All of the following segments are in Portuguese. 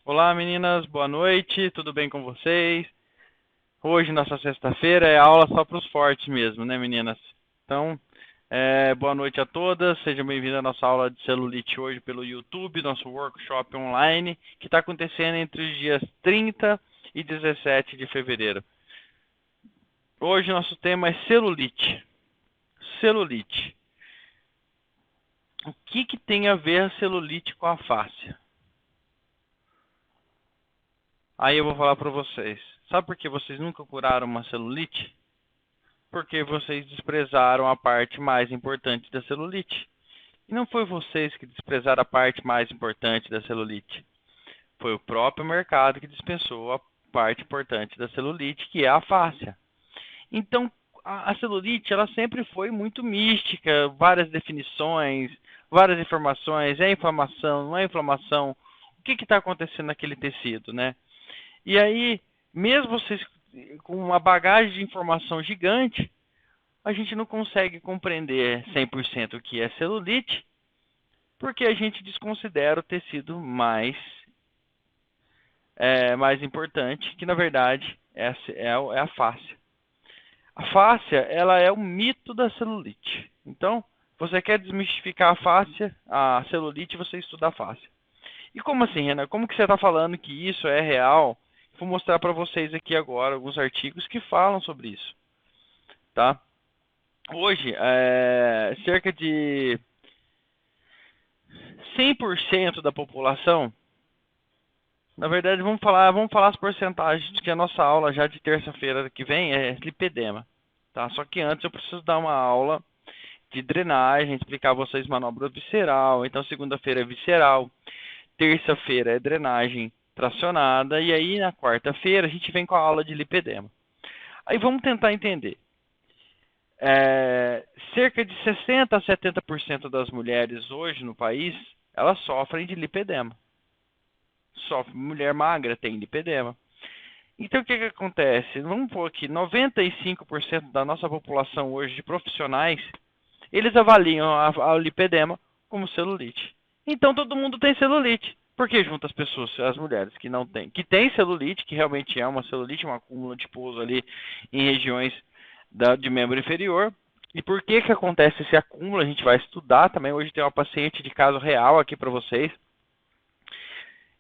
Olá meninas, boa noite, tudo bem com vocês? Hoje, nossa sexta-feira, é aula só para os fortes mesmo, né meninas? Então, boa noite a todas, sejam bem-vindas à nossa aula de celulite hoje pelo YouTube, nosso workshop online, que está acontecendo entre os dias 30 e 17 de fevereiro. Hoje nosso tema é celulite. Celulite. O que tem a ver a celulite com a fáscia? Aí eu vou falar para vocês. Sabe por que vocês nunca curaram uma celulite? Porque vocês desprezaram a parte mais importante da celulite. E não foi vocês que desprezaram a parte mais importante da celulite. Foi o próprio mercado que dispensou a parte importante da celulite, que é a fáscia. Então, a celulite ela sempre foi muito mística, várias definições, várias informações, é inflamação, não é inflamação, o que está acontecendo naquele tecido, né? E aí, mesmo vocês com uma bagagem de informação gigante, a gente não consegue compreender 100% o que é celulite, porque a gente desconsidera o tecido mais importante, que na verdade é a fáscia. A fáscia, ela é o mito da celulite. Então, você quer desmistificar a celulite, você estuda a fáscia. E como assim, Renan? Como que você está falando que isso é real? Vou mostrar para vocês aqui agora alguns artigos que falam sobre isso. Tá? Hoje, cerca de 100% da população, na verdade, vamos falar as porcentagens, que a nossa aula já de terça-feira que vem é lipedema. Tá? Só que antes eu preciso dar uma aula de drenagem, explicar a vocês manobra visceral. Então, segunda-feira é visceral, terça-feira é drenagem tracionada, e aí na quarta-feira a gente vem com a aula de lipedema. Aí vamos tentar entender. Cerca de 60% a 70% das mulheres hoje no país, elas sofrem de lipedema. Mulher magra tem lipedema. Então o que acontece? Vamos pôr aqui, 95% da nossa população hoje de profissionais, eles avaliam a lipedema como celulite. Então todo mundo tem celulite. Porque junto as mulheres que não têm, que tem celulite, que realmente é uma celulite, um acúmulo de pouso ali em regiões de membro inferior. E por que acontece esse acúmulo? A gente vai estudar também. Hoje tem uma paciente de caso real aqui para vocês.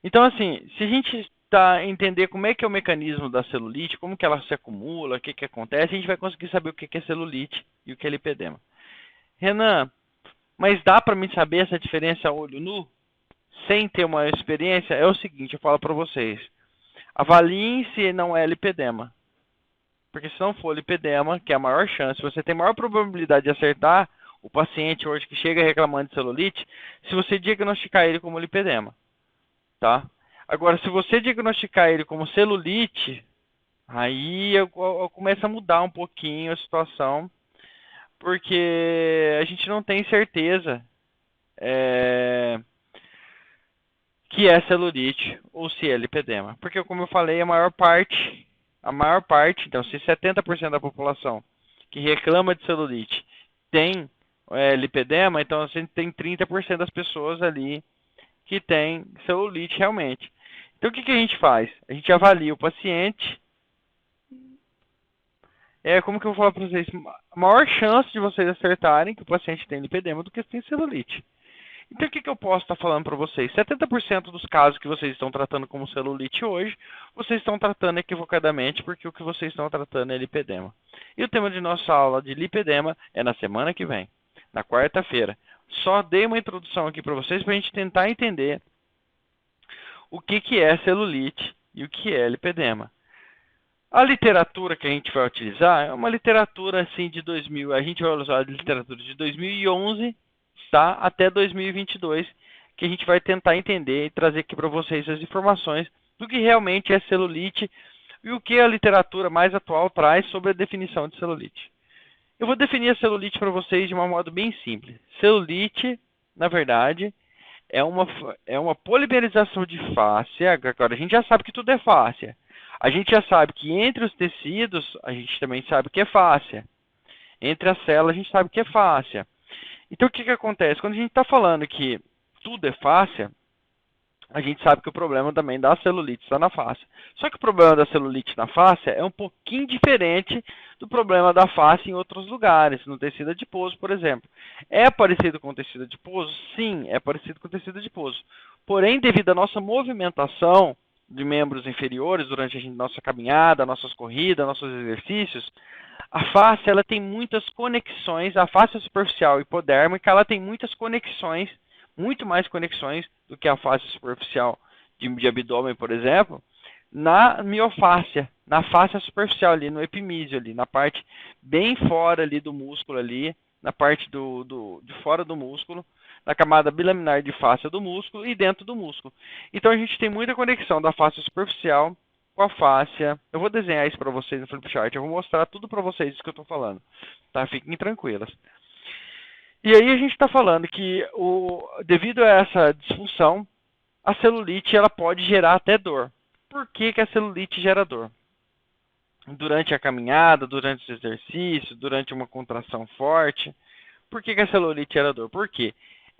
Então, assim, se a gente entender como é que é o mecanismo da celulite, como que ela se acumula, o que acontece, a gente vai conseguir saber o que é celulite e o que é lipedema. Renan, mas dá para mim saber essa diferença a olho nu? Sem ter uma experiência? É o seguinte, eu falo para vocês. Avaliem se não é lipedema. Porque se não for lipedema, que é a maior chance, você tem maior probabilidade de acertar o paciente hoje que chega reclamando de celulite, se você diagnosticar ele como lipedema. Tá? Agora, se você diagnosticar ele como celulite, aí eu começo a mudar um pouquinho a situação, porque a gente não tem certeza que é celulite ou se é lipedema. Porque, como eu falei, a maior parte, então, se 70% da população que reclama de celulite tem lipedema, então a gente tem 30% das pessoas ali que tem celulite realmente. Então, o que a gente faz? A gente avalia o paciente. Como que eu vou falar para vocês? A maior chance de vocês acertarem que o paciente tem lipedema do que tem celulite. Então, o que eu posso estar falando para vocês? 70% dos casos que vocês estão tratando como celulite hoje, vocês estão tratando equivocadamente, porque o que vocês estão tratando é lipedema. E o tema de nossa aula de lipedema é na semana que vem, na quarta-feira. Só dei uma introdução aqui para vocês para a gente tentar entender o que é celulite e o que é lipedema. A literatura que a gente vai utilizar é uma literatura assim de 2000, a gente vai usar a literatura de 2011, tá, até 2022, que a gente vai tentar entender e trazer aqui para vocês as informações do que realmente é celulite e o que a literatura mais atual traz sobre a definição de celulite. Eu vou definir a celulite para vocês de um modo bem simples. Celulite, na verdade, é uma polimerização de fáscia. Agora, a gente já sabe que tudo é fáscia. A gente já sabe que entre os tecidos, a gente também sabe que é fáscia. Entre as células, a gente sabe que é fáscia. Então, o que acontece? Quando a gente está falando que tudo é fáscia, a gente sabe que o problema também da celulite está na face. Só que o problema da celulite na face é um pouquinho diferente do problema da face em outros lugares, no tecido adiposo, por exemplo. É parecido com o tecido adiposo? Sim, é parecido com o tecido adiposo. Porém, devido à nossa movimentação de membros inferiores durante a nossa caminhada, nossas corridas, nossos exercícios, a face ela tem muitas conexões, a face superficial hipodérmica ela tem muitas conexões, muito mais conexões do que a face superficial de abdômen, por exemplo, na miofáscia, na face superficial ali, no epimísio ali, na parte bem fora ali do músculo ali, na parte de fora do músculo, na camada bilaminar de face do músculo e dentro do músculo. Então a gente tem muita conexão da face superficial com a fáscia. Eu vou desenhar isso para vocês no flip chart, eu vou mostrar tudo para vocês isso que eu estou falando, tá? Fiquem tranquilas. E aí a gente está falando que devido a essa disfunção, a celulite ela pode gerar até dor. Por que a celulite gera dor? Durante a caminhada, durante os exercícios, durante uma contração forte. Por que a celulite gera dor? Por quê?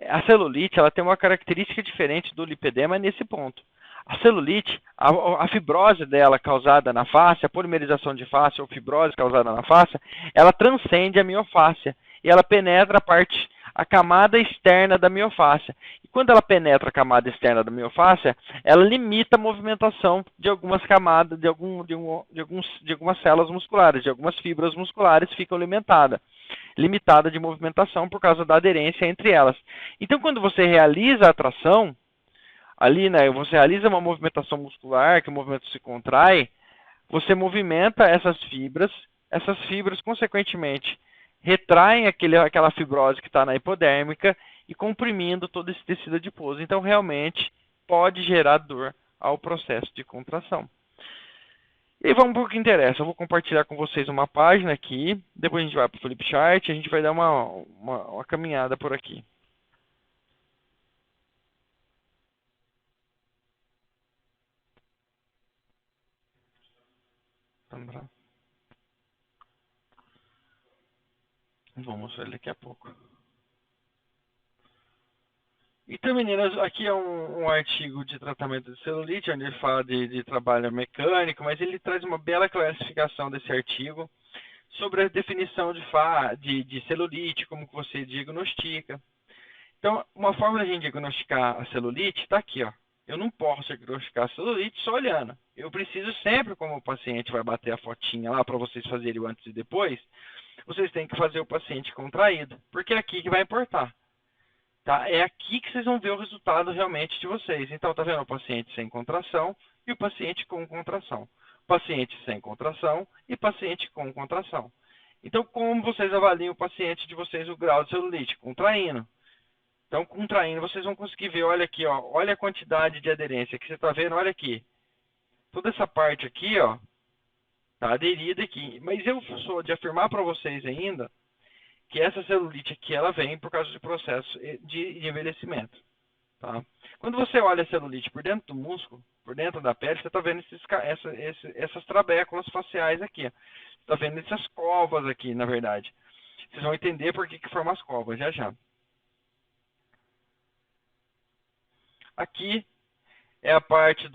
A celulite ela tem uma característica diferente do lipedema nesse ponto. A celulite, a fibrose dela causada na face, a polimerização de face ou fibrose causada na face, ela transcende a miofáscia e ela penetra a camada externa da miofáscia. E quando ela penetra a camada externa da miofáscia, ela limita a movimentação de algumas camadas, de algumas células musculares, de algumas fibras musculares ficam limitada de movimentação por causa da aderência entre elas. Então, quando você realiza a tração, ali, né, você realiza uma movimentação muscular, que o movimento se contrai, você movimenta essas fibras, consequentemente, retraem aquela fibrose que está na hipodérmica e comprimindo todo esse tecido adiposo. Então, realmente, pode gerar dor ao processo de contração. E vamos para o que interessa. Eu vou compartilhar com vocês uma página aqui, depois a gente vai para o flip chart e a gente vai dar uma caminhada por aqui. Vamos ver daqui a pouco. Então, meninas, aqui é um artigo de tratamento de celulite, onde ele fala de trabalho mecânico, mas ele traz uma bela classificação desse artigo sobre a definição de celulite, como que você diagnostica. Então, uma forma de a gente diagnosticar a celulite está aqui, ó. Eu não posso diagnosticar a celulite só olhando. Eu preciso sempre, como o paciente vai bater a fotinha lá para vocês fazerem o antes e depois, vocês têm que fazer o paciente contraído, porque é aqui que vai importar. Tá? É aqui que vocês vão ver o resultado realmente de vocês. Então, tá vendo o paciente sem contração e o paciente com contração. Paciente sem contração e paciente com contração. Então, como vocês avaliam o paciente de vocês o grau de celulite? Contraindo. Então, contraindo, vocês vão conseguir ver, olha aqui, ó, olha a quantidade de aderência que você está vendo, olha aqui. Toda essa parte aqui, ó, tá aderida aqui. Mas eu sou de afirmar para vocês ainda que essa celulite aqui, ela vem por causa de processo de envelhecimento. Tá? Quando você olha a celulite por dentro do músculo, por dentro da pele, você está vendo essas trabéculas faciais aqui. Você está vendo essas covas aqui, na verdade. Vocês vão entender por que formam as covas, já já. Aqui é a parte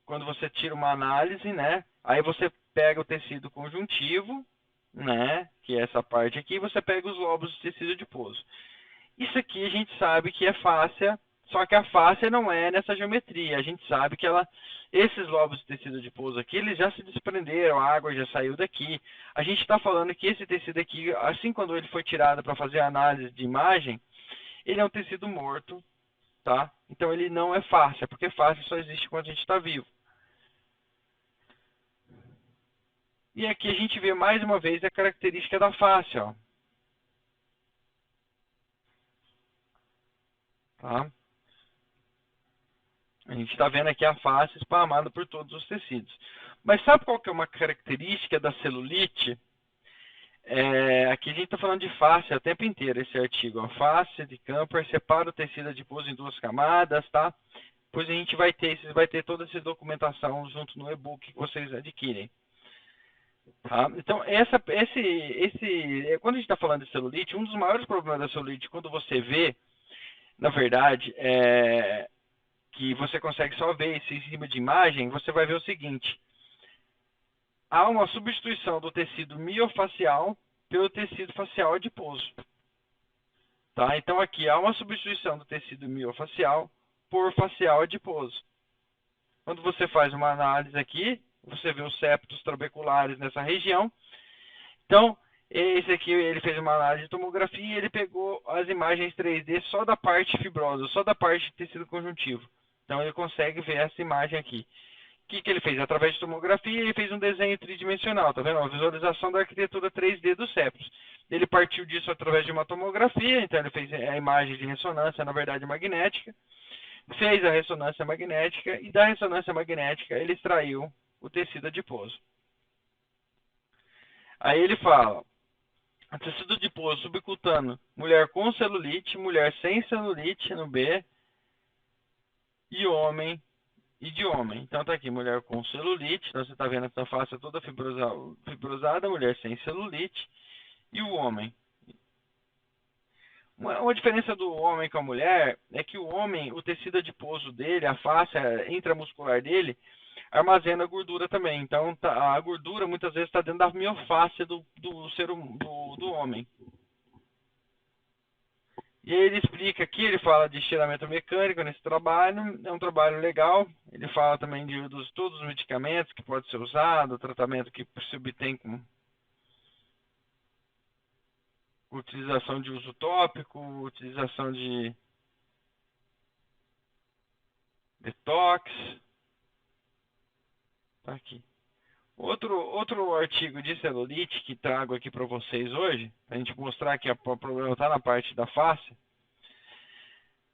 quando você tira uma análise, né? Aí você pega o tecido conjuntivo, né? Que é essa parte aqui, você pega os lobos de tecido adiposo. Isso aqui a gente sabe que é fáscia, só que a fáscia não é nessa geometria. A gente sabe que esses lobos de tecido adiposo aqui, eles já se desprenderam, a água já saiu daqui. A gente está falando que esse tecido aqui, assim quando ele foi tirado para fazer a análise de imagem, ele é um tecido morto, tá? Então ele não é fáscia, porque fáscia só existe quando a gente está vivo. E aqui a gente vê mais uma vez a característica da face, ó. Tá? A gente está vendo aqui a face espalmada por todos os tecidos. Mas sabe qual que é uma característica da celulite? Aqui a gente está falando de face o tempo inteiro, esse artigo. A face de Camper separa o tecido adiposo em 2 camadas, tá? Depois a gente vai ter toda essa documentação junto no e-book que vocês adquirem. Tá? Então, quando a gente está falando de celulite, um dos maiores problemas da celulite, quando você vê, na verdade, que você consegue só ver isso em cima de imagem, você vai ver o seguinte: há uma substituição do tecido miofacial pelo tecido facial adiposo. Tá? Então aqui há uma substituição do tecido miofacial por facial adiposo. Quando você faz uma análise aqui, você vê os septos trabeculares nessa região. Então, esse aqui ele fez uma análise de tomografia e ele pegou as imagens 3D só da parte fibrosa, só da parte de tecido conjuntivo. Então ele consegue ver essa imagem aqui. O que ele fez? Através de tomografia, ele fez um desenho tridimensional, tá vendo? A visualização da arquitetura 3D dos septos. Ele partiu disso através de uma tomografia, então ele fez a imagem de ressonância, na verdade magnética, fez a ressonância magnética e da ressonância magnética ele extraiu o tecido adiposo. Aí ele fala: tecido adiposo subcutâneo, mulher com celulite, mulher sem celulite no B, e homem e de homem. Então tá aqui, mulher com celulite, então você tá vendo essa face toda fibrosada, mulher sem celulite, e o homem. Uma diferença do homem com a mulher é que o homem, o tecido adiposo dele, a face intramuscular dele, armazena gordura também. Então a gordura muitas vezes está dentro da miofáscia do homem. E aí ele explica aqui, ele fala de estiramento mecânico nesse trabalho, é um trabalho legal. Ele fala também de todos os medicamentos que pode ser usado, o tratamento que se obtém com utilização de uso tópico, utilização de detox. Tá aqui. Outro artigo de celulite que trago aqui para vocês hoje, para a gente mostrar que o problema está na parte da face,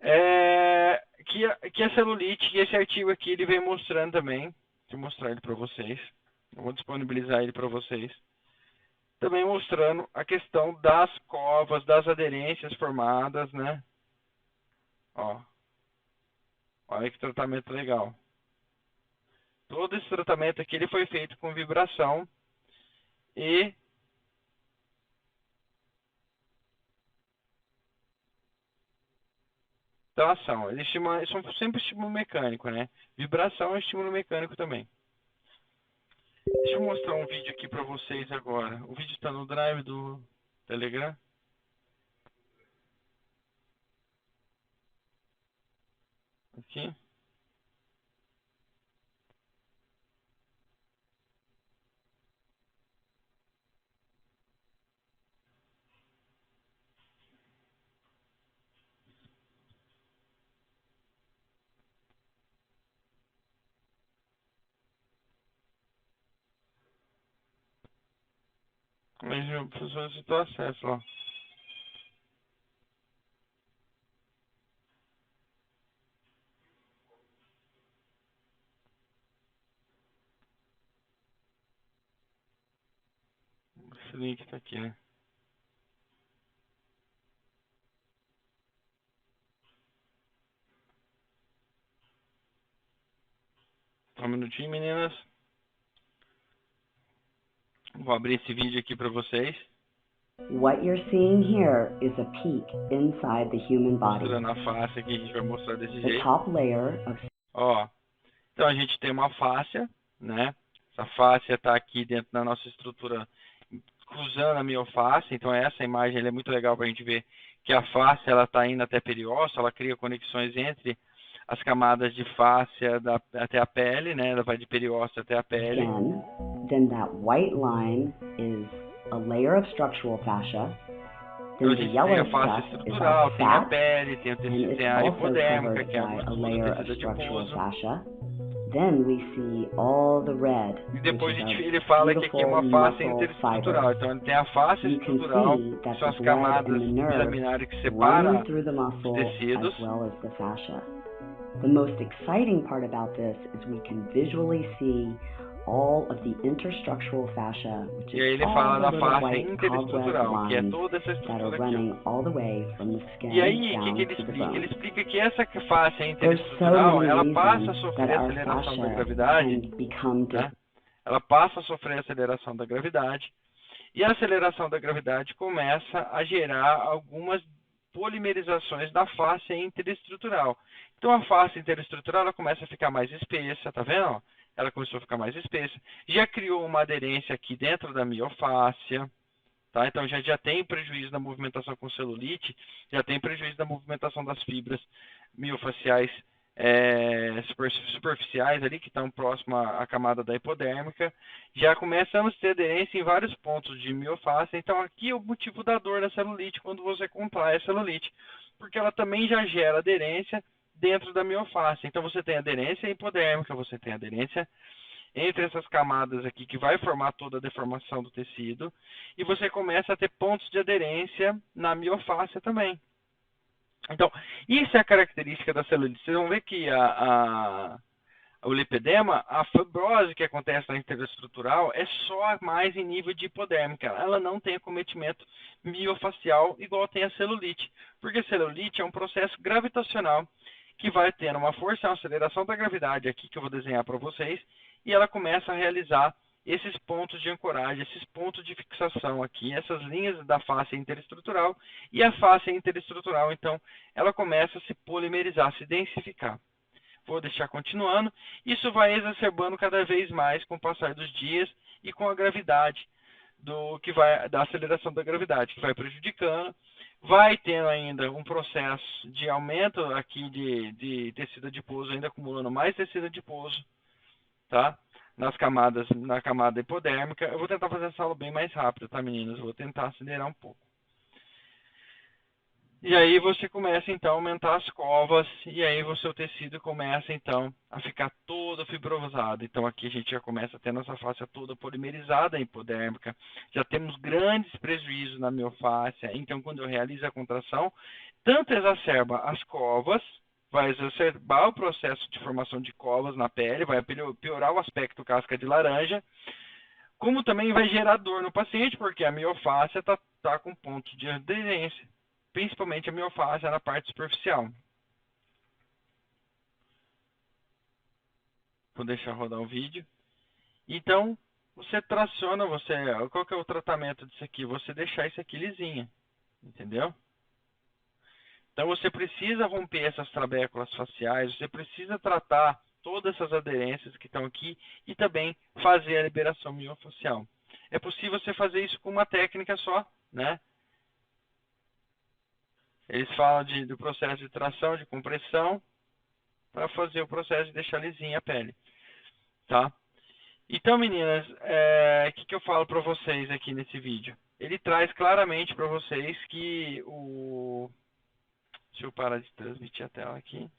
é que a celulite, que esse artigo aqui ele vem mostrando também. Deixa eu mostrar ele para vocês. Eu vou disponibilizar ele para vocês. Também mostrando a questão das covas, das aderências formadas, né? Ó, olha que tratamento legal. Todo esse tratamento aqui ele foi feito com vibração e tração. Eles são sempre estímulo mecânico, né? Vibração é estímulo mecânico também. Deixa eu mostrar um vídeo aqui para vocês agora. O vídeo está no Drive do Telegram. Aqui. Mas o professor citou acesso lá. Esse link está aqui, né? Só um minutinho, meninas. Vou abrir esse vídeo aqui para vocês. What you're seeing here is a peek inside the human body. Mostrando a face aqui, a gente vai mostrar desse The jeito. top layer of... Ó, então a gente tem uma fáscia, né? Essa fáscia está aqui dentro da nossa estrutura, cruzando a miofáscia. Então essa imagem é muito legal para a gente ver que a fáscia ela está indo até periósteo, ela cria conexões entre as camadas de fáscia até a pele, né? Ela vai de periósteo até a pele. Then that white line is a layer of structural fascia. Então Then a the gente tem yellow a face stuff is estrutural, our tem a fat, pele, tem and it's a also hipodérmica, covered que é a by a gordura, layer of tecido structural adiposo. fascia. Then we see all the red, E depois which is our ele fala que aqui é uma beautiful face muscle interestrutural. fibers. Então ele tem a face You can estrutural, see que that são the as blood camadas and the nerve bilaminares que separam run through the os muscle as tecidos. well as the fascia. The most exciting part about this is we can visually see all of the interstructural fascia, which E aí is ele all fala the da little face white cobweb interestrutural, que é lines toda essa that are estrutura aqui. running all the way from the skin E aí, o down que ele to the explica? Ele bone. explica que essa face There's so interestrutural, many ela passa a reasons sofrer that a our aceleração da fascia gravidade, can become né? Ela passa a sofrer a aceleração da gravidade, e a aceleração da gravidade começa a gerar algumas polimerizações da face interestrutural. Então a face interestrutural ela começa a ficar mais espessa, tá vendo? Ó? Ela começou a ficar mais espessa. Já criou uma aderência aqui dentro da miofáscia, tá? Então já tem prejuízo na movimentação com celulite, já tem prejuízo na movimentação das fibras miofaciais superficiais ali, que estão próximas à camada da hipodérmica. Já começamos a ter aderência em vários pontos de miofáscia. Então aqui é o motivo da dor da celulite quando você contrai a celulite, porque ela também já gera aderência dentro da miofáscia. Então você tem aderência hipodérmica, você tem aderência entre essas camadas aqui que vai formar toda a deformação do tecido, e você começa a ter pontos de aderência na miofáscia também. Então, isso é a característica da celulite. Vocês vão ver que o lipedema, a fibrose que acontece na interestrutural é só mais em nível de hipodérmica. Ela não tem acometimento miofacial igual tem a celulite. Porque a celulite é um processo gravitacional que vai ter uma força, uma aceleração da gravidade aqui que eu vou desenhar para vocês, e ela começa a realizar esses pontos de ancoragem, esses pontos de fixação aqui, essas linhas da face interestrutural, e a face interestrutural, então, ela começa a se polimerizar, se densificar. Vou deixar continuando. Isso vai exacerbando cada vez mais com o passar dos dias e com a gravidade da aceleração da gravidade, que vai prejudicando. Vai tendo ainda um processo de aumento aqui de tecido adiposo, ainda acumulando mais tecido adiposo, tá? Na camada hipodérmica. Eu vou tentar fazer essa aula bem mais rápida, tá, meninas? Eu vou tentar acelerar um pouco. E aí você começa, então, a aumentar as covas, e aí o seu tecido começa, então, a ficar todo fibrosado. Então, aqui a gente já começa a ter nossa face toda polimerizada hipodérmica. Já temos grandes prejuízos na miofáscia. Então, quando eu realizo a contração, tanto exacerba as covas, vai exacerbar o processo de formação de covas na pele, vai piorar o aspecto casca de laranja, como também vai gerar dor no paciente, porque a miofáscia está com pontos de aderência, principalmente a miofáscia na parte superficial. Vou deixar rodar o vídeo. Então, você traciona, qual que é o tratamento disso aqui? Você deixar isso aqui lisinho, entendeu? Então, você precisa romper essas trabéculas faciais, você precisa tratar todas essas aderências que estão aqui e também fazer a liberação miofacial. É possível você fazer isso com uma técnica só, né? Eles falam do processo de tração, de compressão, para fazer o processo de deixar lisinha a pele, tá? Então, meninas, o que eu falo para vocês aqui nesse vídeo? Ele traz claramente para vocês que Deixa eu parar de transmitir a tela aqui.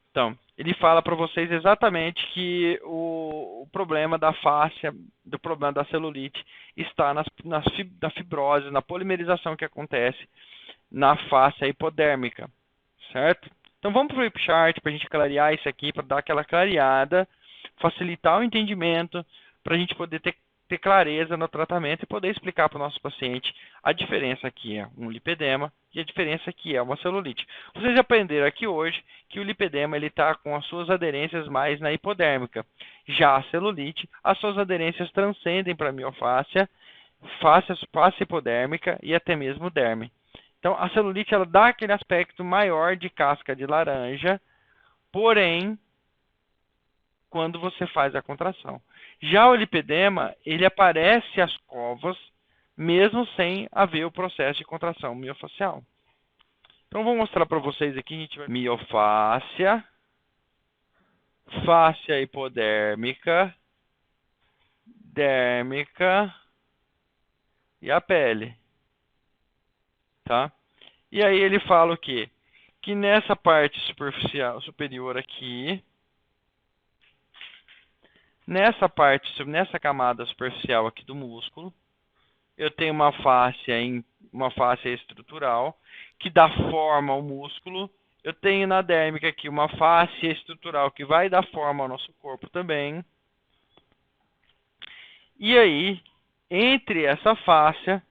Então, ele fala para vocês exatamente que o problema da fáscia, do problema da celulite, está na fibrose, na polimerização que acontece na face hipodérmica, certo? Então vamos para o Whip Chart para a gente clarear isso aqui, para dar aquela clareada, facilitar o entendimento, para a gente poder ter clareza no tratamento e poder explicar para o nosso paciente a diferença que é um lipedema e a diferença que é uma celulite. Vocês aprenderam aqui hoje que o lipedema está com as suas aderências mais na hipodérmica. Já a celulite, as suas aderências transcendem para a miofáscia, face hipodérmica e até mesmo derme. Então, a celulite ela dá aquele aspecto maior de casca de laranja, porém, quando você faz a contração. Já o lipedema, ele aparece as covas, mesmo sem haver o processo de contração miofacial. Então, vou mostrar para vocês aqui, a gente vai miofáscia, fáscia hipodérmica, dérmica e a pele. Tá? E aí ele fala o quê? Que nessa parte superficial, superior aqui, nessa camada superficial aqui do músculo, eu tenho uma face estrutural que dá forma ao músculo. Eu tenho na dérmica aqui uma face estrutural que vai dar forma ao nosso corpo também. E aí, entre essa fáscia,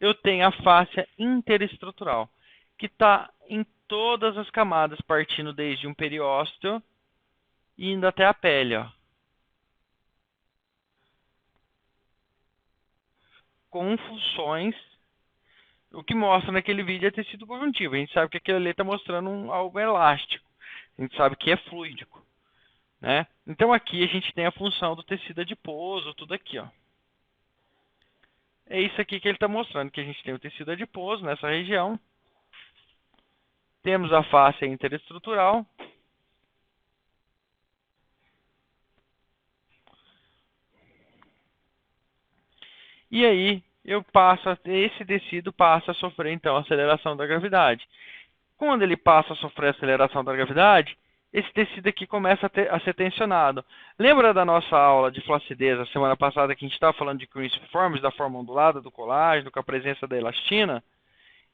eu tenho a fáscia interestrutural, que está em todas as camadas, partindo desde um periósteo e indo até a pele, ó. Com funções O que mostra naquele vídeo é tecido conjuntivo. A gente sabe que aquele ali está mostrando algo elástico. A gente sabe que é fluídico, né? Então aqui a gente tem a função do tecido adiposo, tudo aqui, ó. É isso aqui que ele está mostrando, que a gente tem o tecido adiposo nessa região. Temos a face interestrutural. E aí, esse tecido passa a sofrer, então, a aceleração da gravidade. Quando ele passa a sofrer a aceleração da gravidade, esse tecido aqui começa a ser tensionado. Lembra da nossa aula de flacidez, a semana passada, que a gente estava falando de cruciformes, da forma ondulada do colágeno, com a presença da elastina?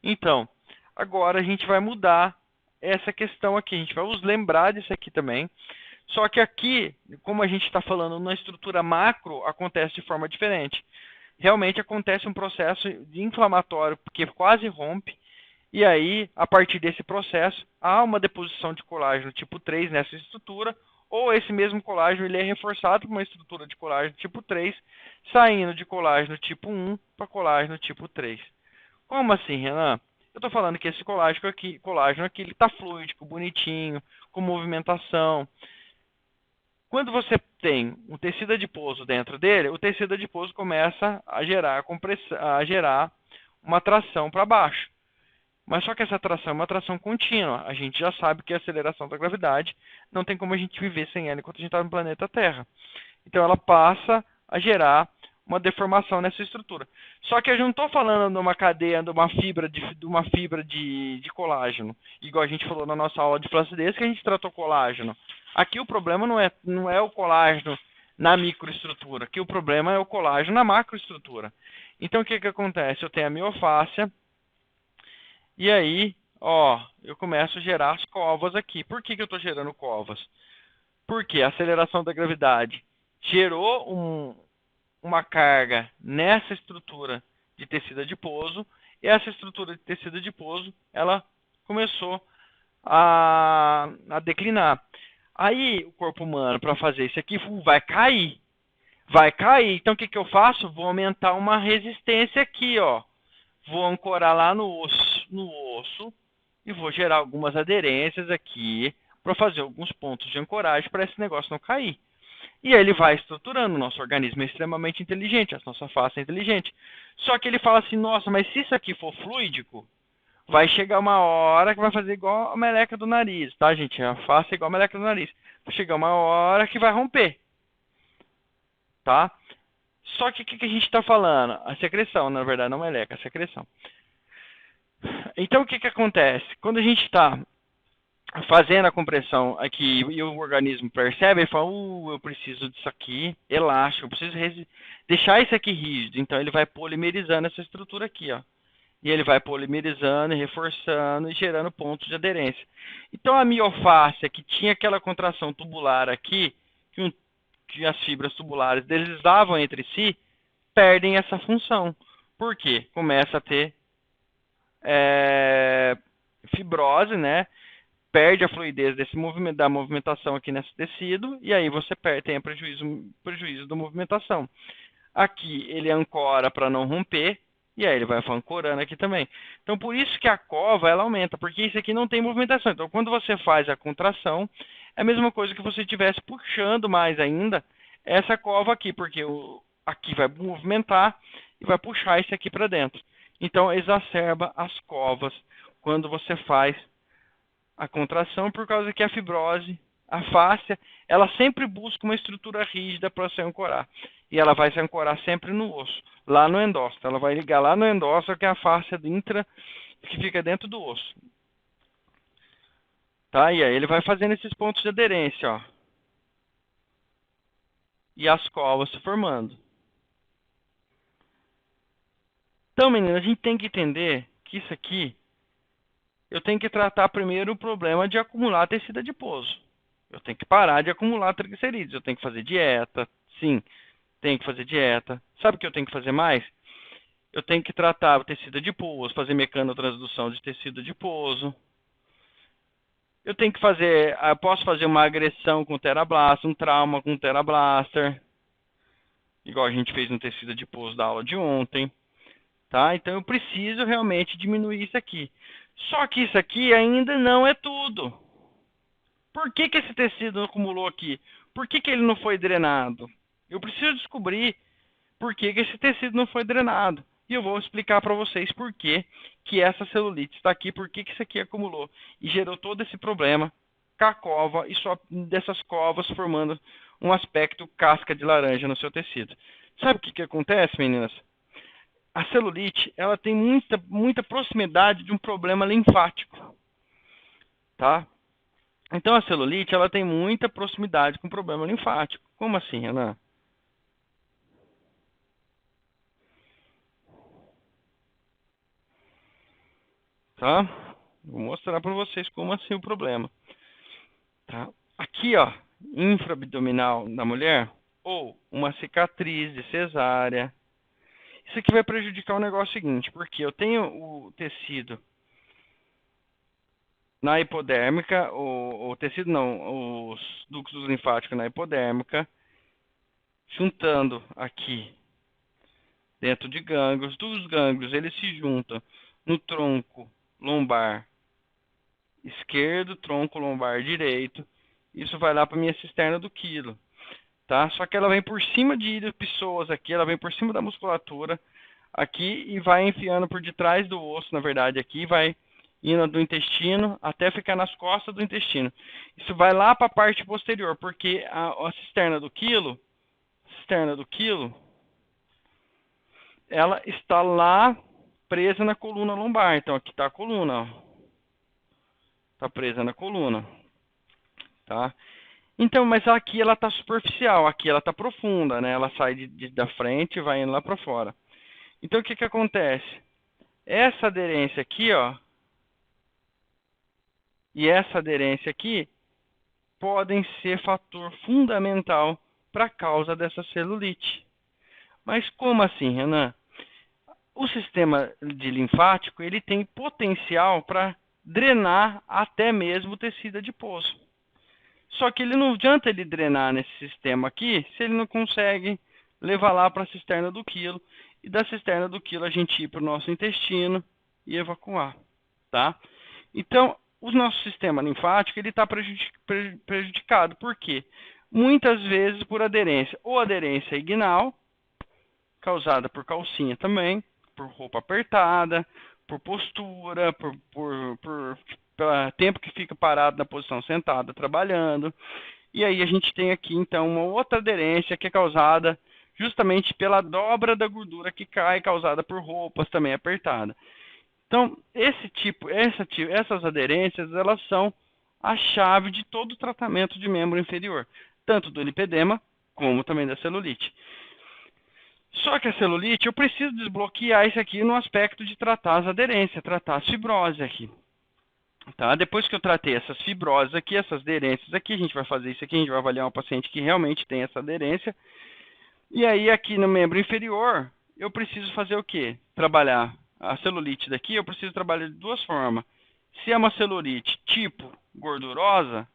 Então, agora a gente vai mudar essa questão aqui. A gente vai nos lembrar disso aqui também. Só que aqui, como a gente está falando na estrutura macro, acontece de forma diferente. Realmente acontece um processo inflamatório que quase rompe. E aí, a partir desse processo, há uma deposição de colágeno tipo 3 nessa estrutura, ou esse mesmo colágeno ele é reforçado por uma estrutura de colágeno tipo 3, saindo de colágeno tipo 1 para colágeno tipo 3. Como assim, Renan? Eu estou falando que esse colágeno aqui ele está fluídico, bonitinho, com movimentação. Quando você tem um tecido adiposo dentro dele, o tecido adiposo começa a gerar uma tração para baixo. Mas só que essa tração é uma tração contínua. A gente já sabe que a aceleração da gravidade não tem como a gente viver sem ela enquanto a gente está no planeta Terra. Então ela passa a gerar uma deformação nessa estrutura. Só que eu não estou falando de uma cadeia, de uma fibra de colágeno, igual a gente falou na nossa aula de flacidez, que a gente tratou colágeno. Aqui o problema não é o colágeno na microestrutura. Aqui o problema é o colágeno na macroestrutura. Então o que acontece? Eu tenho a miofáscia. E aí, ó, eu começo a gerar as covas aqui. Por que eu estou gerando covas? Porque a aceleração da gravidade gerou uma carga nessa estrutura de tecido adiposo, e essa estrutura de tecido adiposo, ela começou a declinar. Aí, o corpo humano, para fazer isso aqui, vai cair. Vai cair. Então, o que eu faço? Vou aumentar uma resistência aqui, ó. Vou ancorar lá no osso e vou gerar algumas aderências aqui para fazer alguns pontos de ancoragem para esse negócio não cair. E aí ele vai estruturando. O nosso organismo é extremamente inteligente, a nossa face é inteligente. Só que ele fala assim, nossa, mas se isso aqui for fluídico, vai chegar uma hora que vai fazer igual a meleca do nariz, tá, gente? A face é igual a meleca do nariz. Vai chegar uma hora que vai romper, tá? Só que o que a gente está falando? A secreção, na verdade, não meleca, a secreção. Então, o que acontece? Quando a gente está fazendo a compressão aqui e o organismo percebe, ele fala, eu preciso disso aqui elástico, eu preciso deixar isso aqui rígido. Então, ele vai polimerizando essa estrutura aqui, ó. E ele vai polimerizando, reforçando e gerando pontos de aderência. Então, a miofáscia, que tinha aquela contração tubular aqui, que as fibras tubulares deslizavam entre si, perdem essa função. Por quê? Começa a ter fibrose, né? Perde a fluidez da movimentação aqui nesse tecido, e aí você tem prejuízo da movimentação. Aqui ele ancora para não romper, e aí ele vai ancorando aqui também. Então, por isso que a cova ela aumenta, porque isso aqui não tem movimentação. Então, quando você faz a contração, é a mesma coisa que você estivesse puxando mais ainda essa cova aqui, porque aqui vai movimentar e vai puxar isso aqui para dentro. Então, exacerba as covas quando você faz a contração, por causa que a fibrose, a fáscia, ela sempre busca uma estrutura rígida para se ancorar. E ela vai se ancorar sempre no osso, lá no endósteno. Ela vai ligar lá no endósteno, que é a fáscia intra, que fica dentro do osso. Tá? E aí ele vai fazendo esses pontos de aderência, ó. E as covas se formando. Então, meninas, a gente tem que entender que isso aqui, eu tenho que tratar primeiro o problema de acumular tecido adiposo. Eu tenho que parar de acumular triglicerídeos. Eu tenho que fazer dieta, sim, tenho que fazer dieta. Sabe o que eu tenho que fazer mais? Eu tenho que tratar o tecido adiposo, fazer mecanotransdução de tecido adiposo. Eu tenho que fazer, eu posso fazer uma agressão com TheraBlaster, um trauma com TheraBlaster, igual a gente fez no tecido adiposo da aula de ontem. tá? Então eu preciso realmente diminuir isso aqui. Só que isso aqui ainda não é tudo. Por que esse tecido acumulou aqui? Por que ele não foi drenado? Eu preciso descobrir por que esse tecido não foi drenado. E eu vou explicar para vocês por que essa celulite está aqui, por que isso aqui acumulou. E gerou todo esse problema com a cova e só dessas covas formando um aspecto casca de laranja no seu tecido. Sabe o que acontece, meninas? A celulite, ela tem muita proximidade de um problema linfático, tá? Então a celulite, ela tem muita proximidade com o problema linfático. Como assim, Renan? Tá? Vou mostrar para vocês como assim o problema. Tá? Aqui, ó, infraabdominal da mulher, ou uma cicatriz de cesárea. Isso aqui vai prejudicar o negócio seguinte, porque eu tenho o tecido na hipodérmica, o tecido não, os ductos linfáticos na hipodérmica, juntando aqui dentro de gânglios. Dos gânglios, eles se juntam no tronco lombar esquerdo, tronco lombar direito. Isso vai lá para minha cisterna do quilo, tá? Só que ela vem por cima de pessoas aqui, ela vem por cima da musculatura aqui e vai enfiando por detrás do osso, na verdade, aqui vai indo do intestino até ficar nas costas do intestino. Isso vai lá para a parte posterior, porque a cisterna do quilo, ela está lá presa na coluna lombar. Então aqui está a coluna, está presa na coluna, tá? Então, mas aqui ela está superficial, aqui ela está profunda, né? Ela sai da frente e vai indo lá para fora. Então o que acontece? Essa aderência aqui, ó, e essa aderência aqui podem ser fator fundamental para a causa dessa celulite. Mas como assim, Renan? O sistema de linfático, ele tem potencial para drenar até mesmo o tecido adiposo. Só que ele não adianta ele drenar nesse sistema aqui se ele não consegue levar lá para a cisterna do quilo. E da cisterna do quilo a gente ir para o nosso intestino e evacuar, tá? Então, o nosso sistema linfático ele está prejudicado. Por quê? Muitas vezes por aderência. Ou aderência inguinal, causada por calcinha também, por roupa apertada, por postura, por tempo que fica parado na posição sentada trabalhando. E aí a gente tem aqui então uma outra aderência que é causada justamente pela dobra da gordura que cai, causada por roupas também apertadas. Então, essas aderências, elas são a chave de todo o tratamento de membro inferior, tanto do lipedema como também da celulite. Só que a celulite, eu preciso desbloquear isso aqui no aspecto de tratar as aderências, tratar as fibroses aqui. Tá? Depois que eu tratei essas fibroses aqui, essas aderências aqui, a gente vai fazer isso aqui, a gente vai avaliar um paciente que realmente tem essa aderência. E aí aqui no membro inferior, eu preciso fazer o quê? Trabalhar a celulite daqui, eu preciso trabalhar de duas formas. Se é uma celulite tipo gordurosa,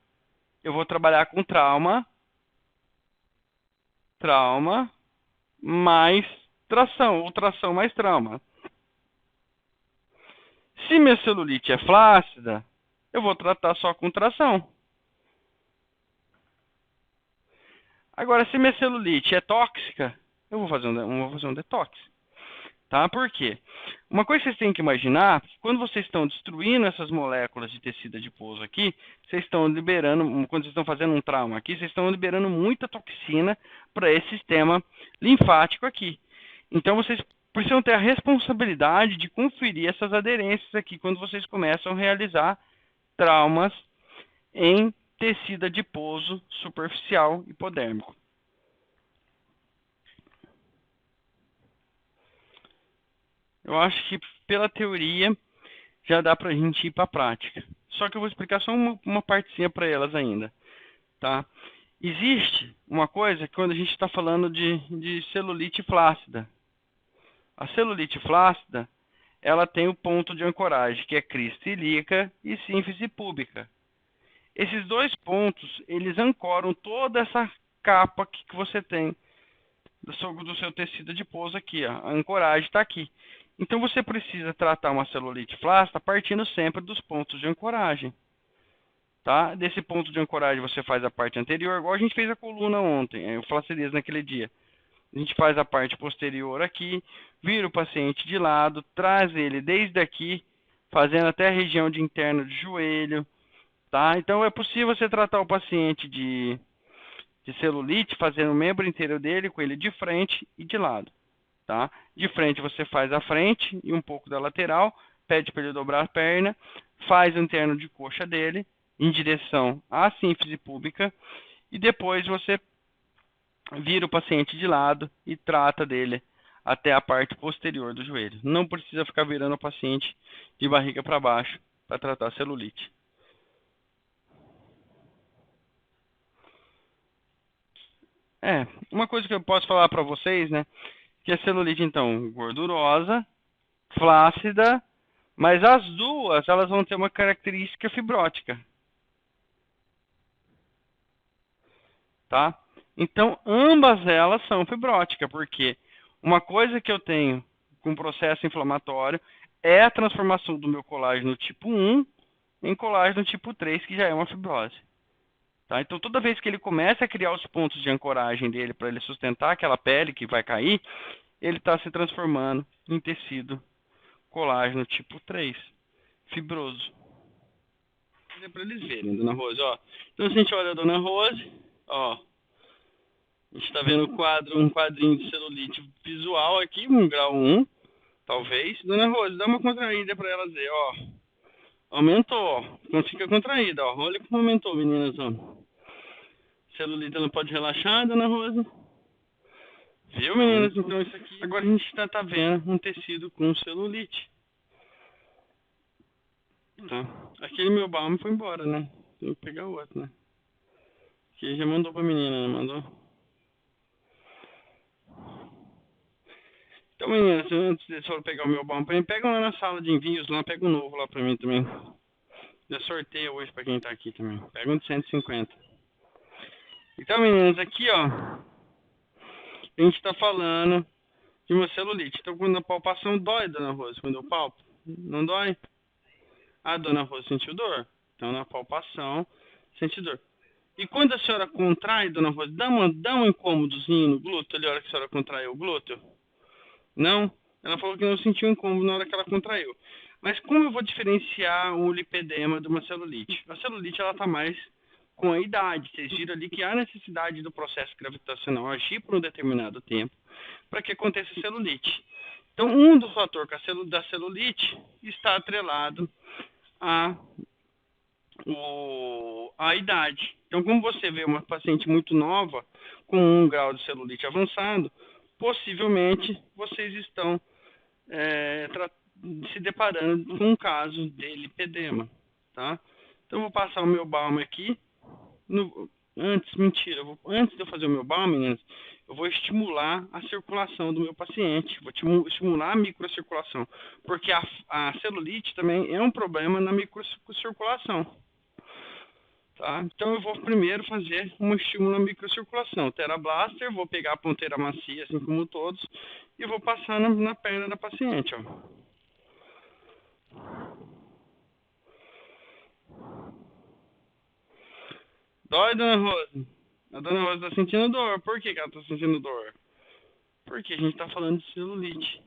eu vou trabalhar com trauma mais tração, ou tração mais trauma. Se minha celulite é flácida, eu vou tratar só com tração. Agora, se minha celulite é tóxica, eu vou fazer um detox. Tá? Por quê? Uma coisa que vocês têm que imaginar, quando vocês estão destruindo essas moléculas de tecido adiposo aqui, vocês estão liberando, quando vocês estão fazendo um trauma aqui, vocês estão liberando muita toxina para esse sistema linfático aqui. Então, vocês precisam ter a responsabilidade de conferir essas aderências aqui quando vocês começam a realizar traumas em tecido adiposo superficial hipodérmico. Eu acho que pela teoria já dá para a gente ir para a prática. Só que eu vou explicar só uma partezinha para elas ainda. Tá? Existe uma coisa que quando a gente está falando de celulite flácida. A celulite flácida, ela tem o ponto de ancoragem, que é crista ilíaca e sínfise púbica. Esses dois pontos, eles ancoram toda essa capa que você tem do seu tecido adiposo aqui. Ó. A ancoragem está aqui. Então você precisa tratar uma celulite flácida partindo sempre dos pontos de ancoragem. Tá? Desse ponto de ancoragem você faz a parte anterior, igual a gente fez a coluna ontem, o flacidez naquele dia. A gente faz a parte posterior aqui, vira o paciente de lado, traz ele desde aqui, fazendo até a região de interno de joelho. Tá? Então é possível você tratar o paciente de celulite fazendo o membro inteiro dele com ele de frente e de lado. Tá? De frente você faz a frente e um pouco da lateral, pede para ele dobrar a perna, faz o interno de coxa dele em direção à sínfise púbica e depois você vira o paciente de lado e trata dele até a parte posterior do joelho. Não precisa ficar virando o paciente de barriga para baixo para tratar a celulite. Uma coisa que eu posso falar para vocês, né, que a celulite, então, gordurosa, flácida, mas as duas, elas vão ter uma característica fibrótica. Tá? Então, ambas elas são fibróticas, porque uma coisa que eu tenho com processo inflamatório é a transformação do meu colágeno tipo 1 em colágeno tipo 3, que já é uma fibrose. Tá? Então, toda vez que ele começa a criar os pontos de ancoragem dele para ele sustentar aquela pele que vai cair, ele está se transformando em tecido colágeno tipo 3, fibroso. É para eles verem, Dona Rose. Ó. Então, se a gente olha a Dona Rose, ó, a gente está vendo um quadrinho de celulite visual aqui, um grau 1, talvez. Dona Rose, dá uma contraída para ela ver, ó. Aumentou, ó. Quando fica contraída, ó. Olha como aumentou, meninas, ó. Celulite, ela pode relaxar, Dona Rose? Viu, meninas? Então, isso aqui... Agora a gente tá vendo um tecido com celulite. Tá? Aquele meu balme foi embora, né? Tem que pegar outro, né? Que já mandou pra menina, né? Mandou? Então, meninas, antes de for pegar o meu balme pra mim, pega lá na sala de envios lá, pega um novo lá pra mim também. Já sorteio hoje pra quem tá aqui também. Pega um de 150. Então, meninas, aqui, ó, a gente tá falando de uma celulite. Então, quando a palpação dói, Dona Rosa, quando eu palpo, não dói? A Dona Rosa sentiu dor? Então, na palpação, sente dor. E quando a senhora contrai, Dona Rosa, dá um incômodozinho no glúteo, ali, a hora que a senhora contraiu o glúteo? Não? Ela falou que não sentiu incômodo na hora que ela contraiu. Mas como eu vou diferenciar o lipedema de uma celulite? A celulite, ela tá mais com a idade. Vocês viram ali que há necessidade do processo gravitacional agir por um determinado tempo para que aconteça a celulite. Então, um dos fatores da celulite está atrelado à idade. Então, como você vê uma paciente muito nova, com 1 grau de celulite avançado, possivelmente vocês estão se deparando com um caso de lipedema. Tá? Então, eu vou passar o meu balme aqui. Antes de eu fazer o meu balme, meninas, eu vou estimular a circulação do meu paciente, vou estimular a microcirculação, porque a celulite também é um problema na microcirculação. Tá? Então eu vou primeiro fazer um estímulo na microcirculação. TheraBlaster, vou pegar a ponteira macia, assim como todos, e vou passar na perna da paciente. Ó. Dói, Dona Rosa? A Dona Rosa está sentindo dor. Por que ela está sentindo dor? Porque a gente está falando de celulite.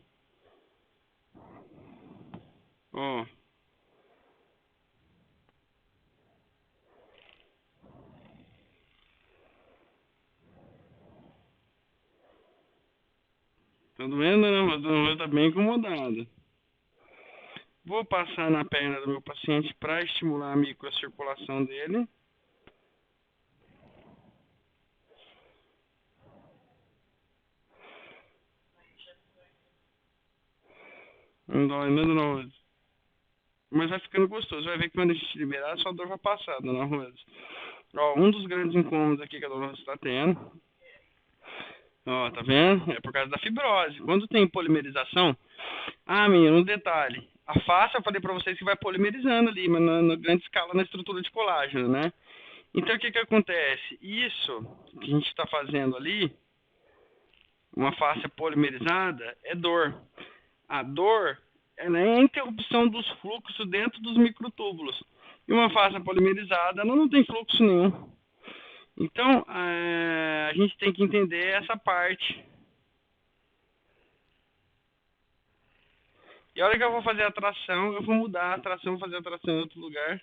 Ó. Tá doendo, Dona Rosa? A Dona Rosa está bem incomodada. Vou passar na perna do meu paciente para estimular a microcirculação dele. Não dói, né, Dona Rosa? Mas vai ficando gostoso. Vai ver que quando a gente liberar, a sua dor vai passar, Dona Rosa. Ó, um dos grandes incômodos aqui que a Dona Rosa está tendo. Ó, tá vendo? É por causa da fibrose. Quando tem polimerização... Ah, menino, um detalhe. A face, eu falei pra vocês que vai polimerizando ali, mas na grande escala na estrutura de colágeno, né? Então, o que que acontece? Isso que a gente está fazendo ali, uma face polimerizada, é dor. A dor ela é a interrupção dos fluxos dentro dos microtúbulos. E uma fascia polimerizada ela não tem fluxo nenhum. Então, a gente tem que entender essa parte. E a hora que eu vou fazer a tração, eu vou mudar a tração, vou fazer a tração em outro lugar.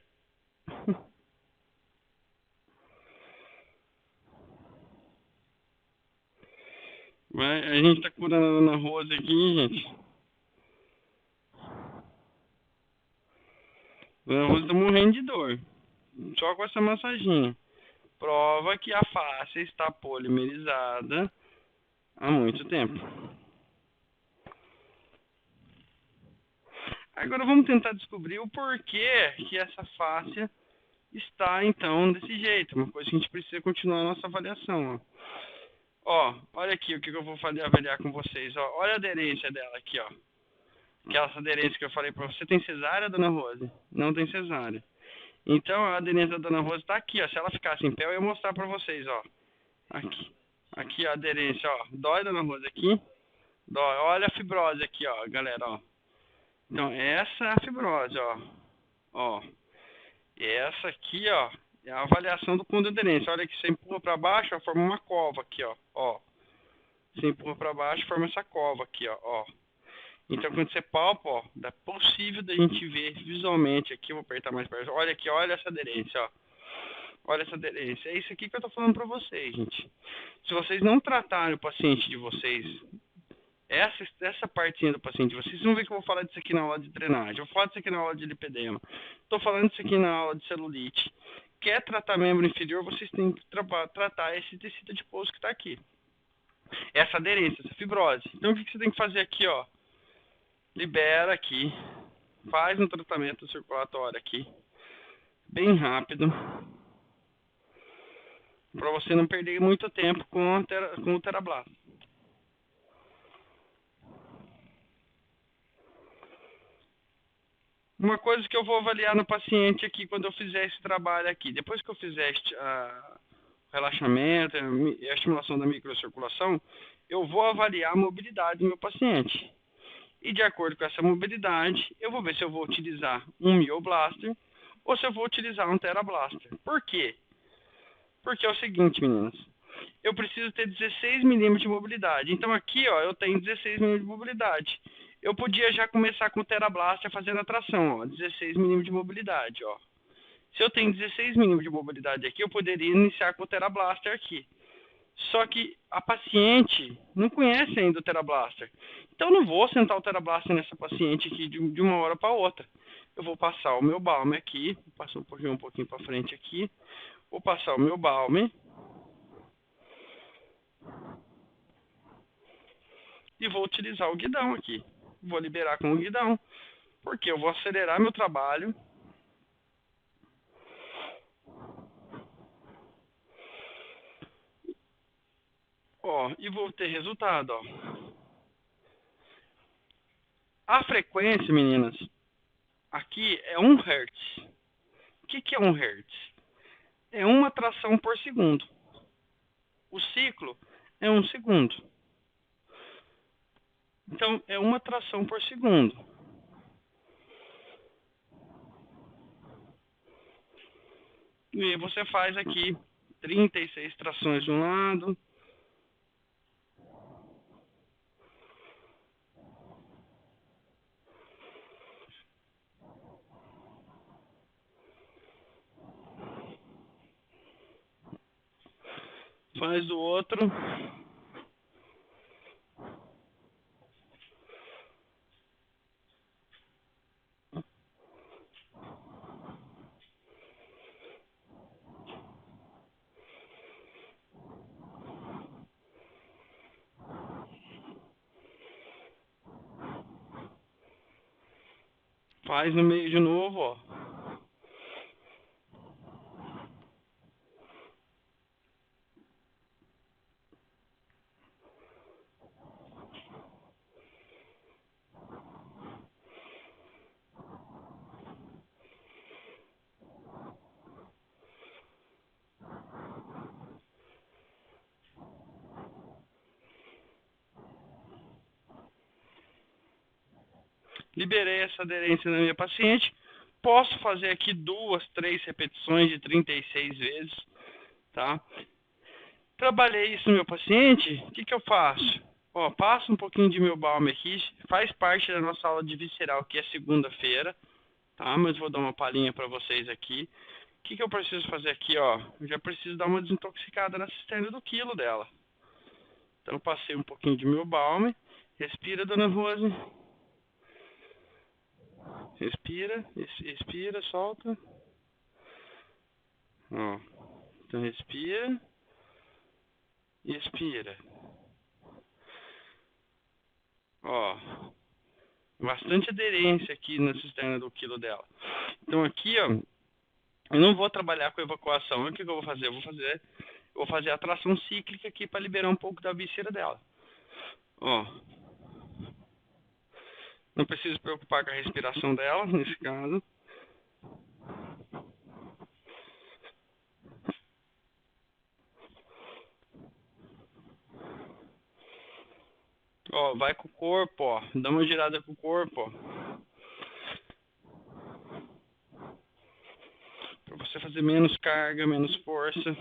A gente tá curando a Dona Rosa aqui, gente. A Dona Rosa tá morrendo de dor. Só com essa massaginha. Prova que a face está polimerizada há muito tempo. Agora vamos tentar descobrir o porquê que essa face está, então, desse jeito. Uma coisa que a gente precisa continuar a nossa avaliação. Ó, olha aqui o que eu vou avaliar com vocês. Ó, olha a aderência dela aqui, ó. Aquela aderência que eu falei pra você. Tem cesárea, Dona Rose? Não tem cesárea. Então, a aderência da Dona Rose está aqui, ó. Se ela ficasse em pé, eu ia mostrar pra vocês, ó. Aqui a aderência, ó. Dói, Dona Rose, aqui? Dói. Olha a fibrose aqui, ó, galera, ó. Então, essa é a fibrose, ó. Ó. E essa aqui, ó, é a avaliação do ponto de aderência. Olha que você empurra para baixo, ó, forma uma cova aqui, ó. Ó. Você empurra para baixo, forma essa cova aqui, ó. Então, quando você palpa, ó, é possível da gente ver visualmente aqui. Eu vou apertar mais perto. Olha aqui, olha essa aderência, ó. Olha essa aderência. É isso aqui que eu tô falando para vocês, gente. Se vocês não tratarem o paciente de vocês, essa partinha do paciente, vocês vão ver que eu vou falar disso aqui na aula de drenagem, eu vou falar disso aqui na aula de lipedema, estou falando disso aqui na aula de celulite. Quer tratar membro inferior, vocês têm que tratar esse tecido adiposo que está aqui. Essa aderência, essa fibrose. Então o que você tem que fazer aqui, ó? Libera aqui, faz um tratamento circulatório aqui, bem rápido, para você não perder muito tempo com o TheraBlast. Uma coisa que eu vou avaliar no paciente aqui, quando eu fizer esse trabalho aqui, depois que eu fizer o relaxamento, a estimulação da microcirculação, eu vou avaliar a mobilidade do meu paciente. E de acordo com essa mobilidade, eu vou ver se eu vou utilizar um Myoblaster ou se eu vou utilizar um TheraBlaster. Por quê? Porque é o seguinte, meninas. Eu preciso ter 16 milímetros de mobilidade. Então aqui, ó, eu tenho 16 milímetros de mobilidade. Eu podia já começar com o TheraBlaster fazendo a tração, ó, 16 milímetros de mobilidade, ó. Se eu tenho 16 milímetros de mobilidade aqui, eu poderia iniciar com o TheraBlaster aqui. Só que a paciente não conhece ainda o TheraBlaster. Então eu não vou sentar o TheraBlaster nessa paciente aqui de uma hora para outra. Eu vou passar o meu balme aqui, vou passar um pouquinho para frente aqui. Vou passar o meu balme. E vou utilizar o guidão aqui. Vou liberar com o guidão, porque eu vou acelerar meu trabalho. Ó, e vou ter resultado, ó. A frequência, meninas, aqui é 1 Hz. O que é 1 Hz? É uma tração por segundo. O ciclo é 1 segundo. Então, é uma tração por segundo. E você faz aqui 36 trações de um lado. Faz do outro. Faz no meio de novo, ó. Liberei essa aderência na minha paciente. Posso fazer aqui 2, 3 repetições de 36 vezes, tá? Trabalhei isso no meu paciente, o que eu faço? Ó, passo um pouquinho de meu balme aqui, faz parte da nossa aula de visceral, que é segunda-feira, tá? Mas vou dar uma palhinha para vocês aqui. O que eu preciso fazer aqui, ó? Eu já preciso dar uma desintoxicada na cisterna do quilo dela. Então, passei um pouquinho de meu balme. Respira, dona Rose. Respira, expira, solta. Ó. Então, respira. Expira. Ó. Bastante aderência aqui na cisterna do quilo dela. Então, aqui, ó. Eu não vou trabalhar com evacuação. O que eu vou fazer? Eu vou fazer a tração cíclica aqui para liberar um pouco da víscera dela. Ó. Não preciso preocupar com a respiração dela, nesse caso. Ó, vai com o corpo, ó. Dá uma girada com o corpo, ó. Pra você fazer menos carga, menos força.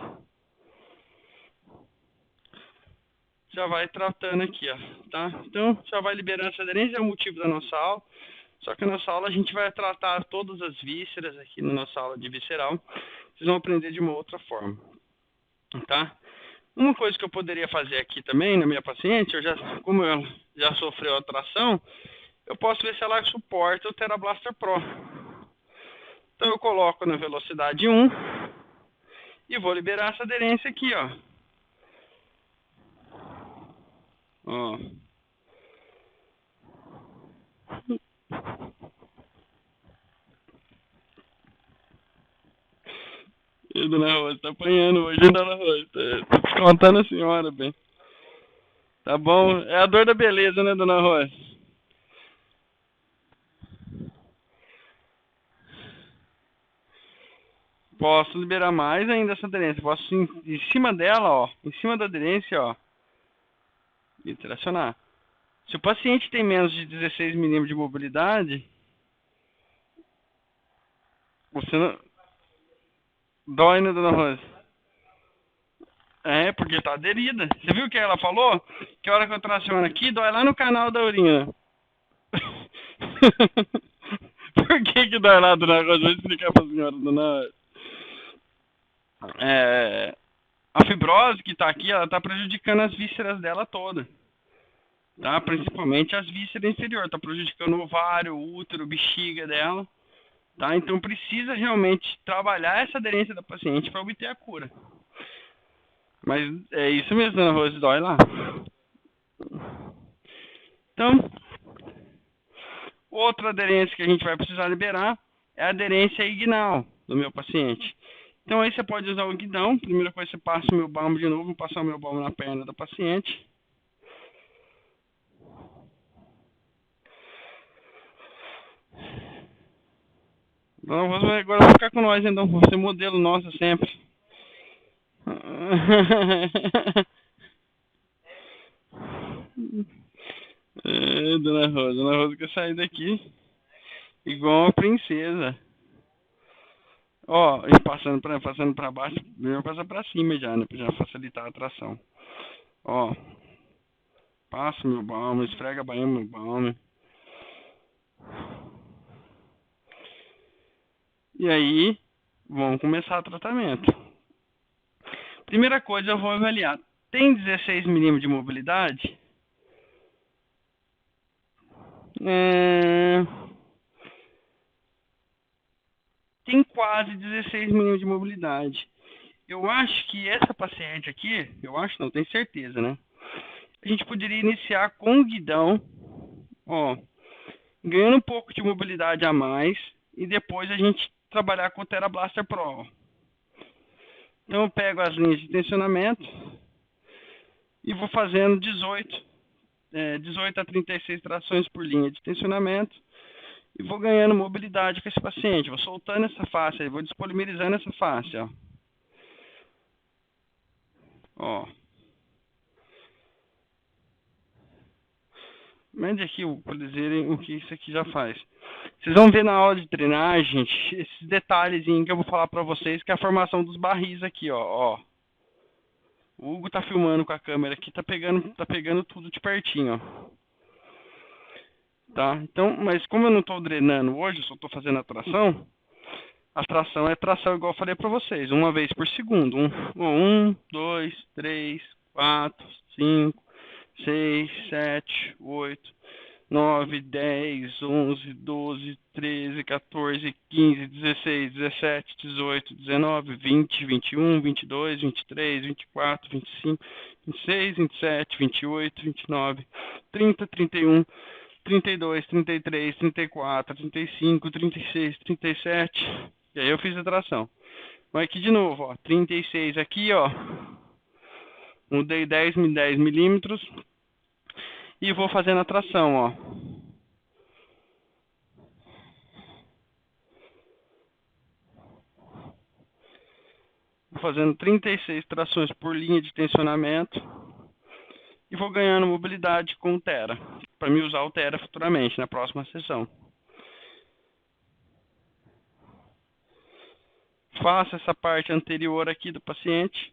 Já vai tratando aqui, ó, tá? Então, já vai liberando essa aderência, é o motivo da nossa aula. Só que na nossa aula a gente vai tratar todas as vísceras aqui na nossa aula de visceral. Vocês vão aprender de uma outra forma, tá? Uma coisa que eu poderia fazer aqui também na minha paciente, como ela já sofreu a tração, eu posso ver se ela suporta o TheraBlaster Pro. Então eu coloco na velocidade 1 e vou liberar essa aderência aqui, ó. Ó. E dona Rosa, tá apanhando hoje, hein, dona Rosa? Tô descontando a senhora, bem. Tá bom? É a dor da beleza, né, dona Rosa? Posso liberar mais ainda essa aderência. Posso, em cima dela, ó, em cima da aderência, ó, e tracionar. Se o paciente tem menos de 16 milímetros de mobilidade, você não... Dói, né, dona Rosa? É, porque tá aderida. Você viu o que ela falou? Que a hora que eu traciono aqui, dói lá no canal da urina. Por que dói lá, dona Rosa? Vou explicar pra senhora, dona Rosa. A fibrose que tá aqui, ela tá prejudicando as vísceras dela toda. Tá? Principalmente as vísceras inferiores. Tá prejudicando o ovário, o útero, bexiga dela. Tá? Então precisa realmente trabalhar essa aderência da paciente para obter a cura. Mas é isso mesmo, dona Rose, dói lá. Então, outra aderência que a gente vai precisar liberar é a aderência ignal do meu paciente. Então aí você pode usar o guidão. Primeira coisa, você passa o meu balme de novo, vou passar o meu balme na perna da paciente. Dona Rose, agora vai ficar com nós, então. Você é modelo nosso sempre. Dona Rosa quer sair daqui igual uma princesa. Ó, e passando pra baixo, melhor passar pra cima já, né? Pra já facilitar a tração. Ó, passa meu balme, esfrega bem meu balme. E aí, vamos começar o tratamento. Primeira coisa, eu vou avaliar. Tem 16 milímetros de mobilidade? Tem quase 16 milímetros de mobilidade. Eu acho que essa paciente aqui, eu acho não, tenho certeza, né? A gente poderia iniciar com o guidão, ó, ganhando um pouco de mobilidade a mais, e depois a gente trabalhar com o TheraBlaster Pro. Então eu pego as linhas de tensionamento e vou fazendo 18 a 36 trações por linha de tensionamento e vou ganhando mobilidade com esse paciente. Vou soltando essa face, vou despolimerizando essa face, ó. Ó. Mede aqui para eles verem o que isso aqui já faz. Vocês vão ver na aula de drenagem, gente, esses detalhezinhos que eu vou falar para vocês, que é a formação dos barris aqui, ó. O Hugo tá filmando com a câmera aqui, tá pegando tudo de pertinho, ó. Tá? Então, mas como eu não estou drenando hoje, eu só estou fazendo a tração é tração igual eu falei para vocês, uma vez por segundo. 1, 2, 3, 4, 5, 6, 7, 8, 9, 10, 11, 12, 13, 14, 15, 16, 17, 18, 19, 20, 21, 22, 23, 24, 25, 26, 27, 28, 29, 30, 31, 32, 33, 34, 35, 36, 37. E aí eu fiz a tração. Vai aqui de novo, ó. 36 aqui, ó. Mudei 10 milímetros. E vou fazendo a tração, ó. Vou fazendo 36 trações por linha de tensionamento. E vou ganhando mobilidade com o Tera. Para me usar o Tera futuramente, na próxima sessão. Faço essa parte anterior aqui do paciente.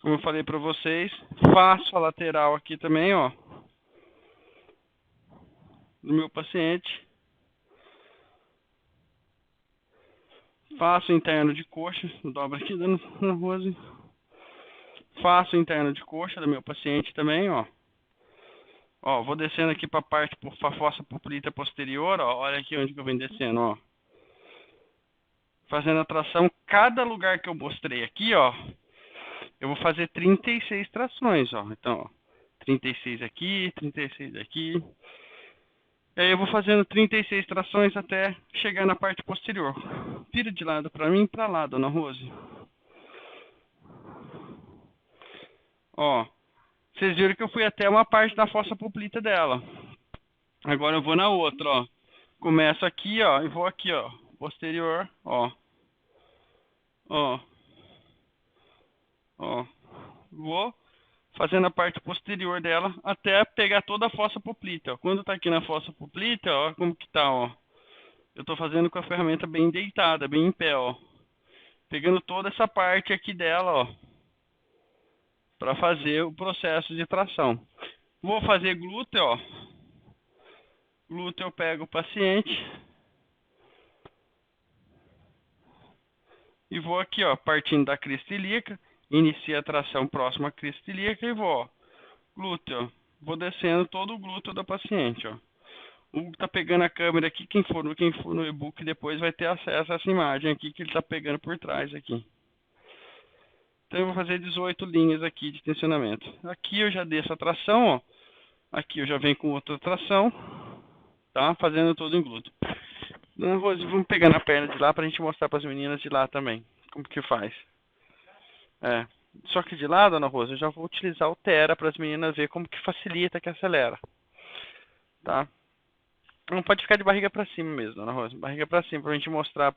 Como eu falei para vocês, faço a lateral aqui também, ó. Do meu paciente. Faço o interno de coxa, dobro aqui dando na Rose. Faço o interno de coxa do meu paciente também, ó. Ó, vou descendo aqui para a parte, para a fossa popliteal posterior, ó. Olha aqui onde que eu venho descendo, ó. Fazendo a tração, cada lugar que eu mostrei aqui, ó, eu vou fazer 36 trações, ó. Então, ó, 36 aqui, 36 aqui. E aí eu vou fazendo 36 trações até chegar na parte posterior. Vira de lado para mim e para lá, dona Rose. Ó, vocês viram que eu fui até uma parte da fossa popliteal dela. Agora eu vou na outra, ó. Começo aqui, ó, e vou aqui, ó. Posterior, ó. Ó. Ó. Vou fazendo a parte posterior dela até pegar toda a fossa popliteal. Quando tá aqui na fossa popliteal, ó, como que tá, ó. Eu tô fazendo com a ferramenta bem deitada, bem em pé, ó. Pegando toda essa parte aqui dela, ó. Para fazer o processo de tração. Vou fazer glúteo, ó. Glúteo eu pego o paciente. E vou aqui, ó, partindo da crista ilíaca. Inicia a tração próxima à crista ilíaca e vou, ó. Glúteo. Vou descendo todo o glúteo da paciente, ó. O Hugo tá pegando a câmera aqui. Quem for no e-book depois vai ter acesso a essa imagem aqui que ele tá pegando por trás aqui. Então eu vou fazer 18 linhas aqui de tensionamento. Aqui eu já desço a tração, ó. Aqui eu já venho com outra tração, tá? Fazendo todo em glúteo. Dona Rose, vamos pegar na perna de lá pra gente mostrar para as meninas de lá também. Como que faz. É. Só que de lá, Dona Rose, eu já vou utilizar o Tera para as meninas ver como que facilita, que acelera. Tá? Não pode ficar de barriga para cima mesmo, Dona Rose. Barriga para cima pra gente mostrar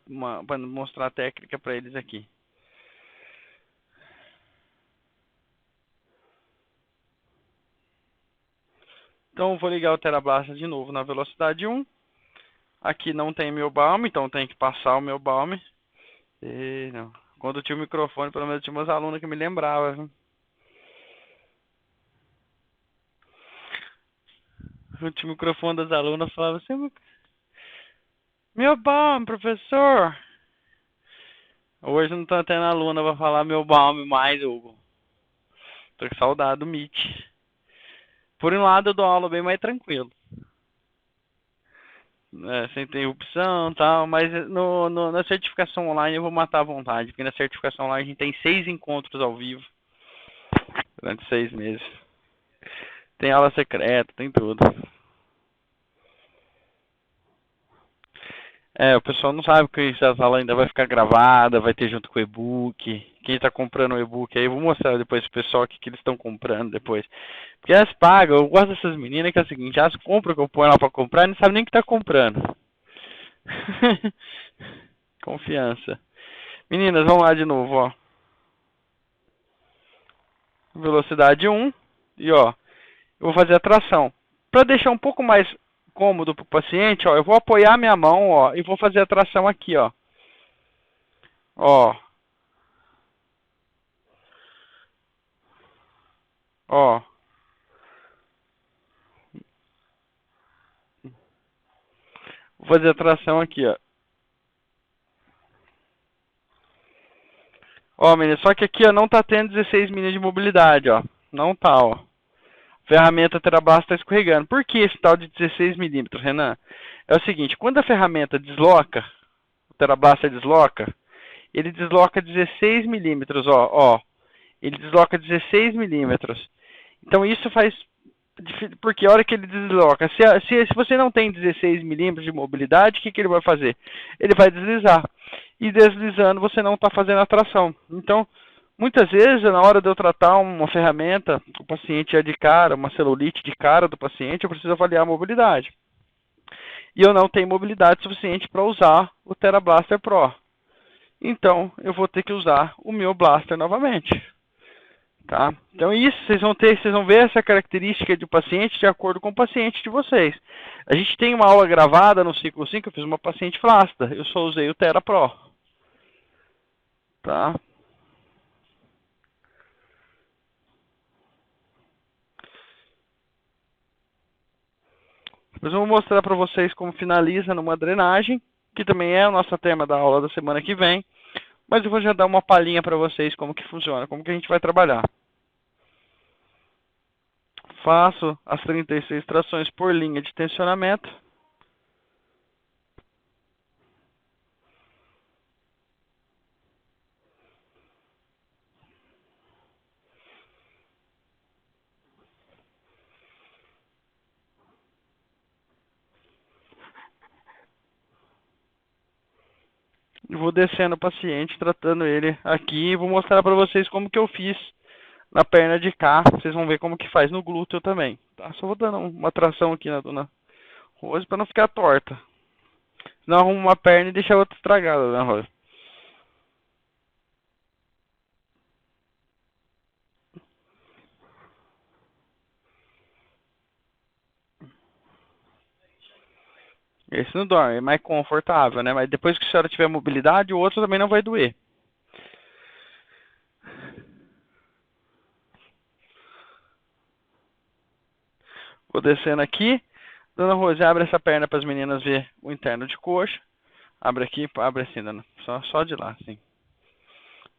a técnica para eles aqui. Então, vou ligar o TeraBlasta de novo na velocidade 1. Aqui não tem meu balme, então tem que passar o meu balme. E não. Quando eu tinha o microfone, pelo menos tinha umas alunas que me lembravam. Eu tinha o microfone das alunas, falava assim: meu balme, professor. Hoje não tô tendo aluna pra falar meu balme mais, Hugo. Tô com saudade do Meet. Por um lado eu dou aula bem mais tranquilo. Sem interrupção e tal, mas na certificação online eu vou matar à vontade, porque na certificação online a gente tem 6 encontros ao vivo durante 6 meses. Tem aula secreta, tem tudo. O pessoal não sabe que essa aula ainda vai ficar gravada, vai ter junto com o e-book. Quem está comprando o e-book aí, eu vou mostrar depois pro pessoal o que eles estão comprando depois. Porque elas pagam, eu gosto dessas meninas que é o seguinte, elas compram o que eu ponho lá para comprar e não sabem nem o que está comprando. Confiança. Meninas, vamos lá de novo, ó. velocidade 1, e ó, eu vou fazer a tração. Para deixar um pouco mais cômodo para o paciente, ó, eu vou apoiar minha mão, ó, e vou fazer a tração aqui, ó. Ó. Ó. Vou fazer a tração aqui, ó. Ó, menino, só que aqui, ó, não tá tendo 16 milímetros de mobilidade, ó. Não tá, ó. A ferramenta TeraBlaster tá escorregando. Por que esse tal de 16 milímetros, Renan? É o seguinte, quando a ferramenta desloca, o TeraBlaster desloca, ele desloca 16 milímetros, ó. Ele desloca 16 milímetros. Então isso faz... Porque a hora que ele desloca, se você não tem 16 milímetros de mobilidade, o que ele vai fazer? Ele vai deslizar. E deslizando você não está fazendo a tração. Então, muitas vezes, na hora de eu tratar uma ferramenta, o paciente é de cara, uma celulite de cara do paciente, eu preciso avaliar a mobilidade. E eu não tenho mobilidade suficiente para usar o TeraBlaster Pro. Então, eu vou ter que usar o meu Blaster novamente. Tá? Então isso, vocês vão ver essa característica do paciente de acordo com o paciente de vocês. A gente tem uma aula gravada no ciclo 5, eu fiz uma paciente flácida, eu só usei o Tera Pro. Tá? Depois eu vou mostrar para vocês como finaliza numa drenagem, que também é o nosso tema da aula da semana que vem. Mas eu vou já dar uma palhinha para vocês como que funciona, como que a gente vai trabalhar. Faço as 36 trações por linha de tensionamento. E vou descendo o paciente, tratando ele aqui. E vou mostrar para vocês como que eu fiz na perna de cá. Vocês vão ver como que faz no glúteo também. Tá? Só vou dando uma tração aqui na dona Rose para não ficar torta. Senão arrumo uma perna e deixa a outra estragada, né, Rose? Esse não dói, é mais confortável, né? Mas depois que a senhora tiver mobilidade, o outro também não vai doer. Vou descendo aqui. Dona Rose, abre essa perna para as meninas ver o interno de coxa. Abre aqui, abre assim, dona. Só de lá, assim.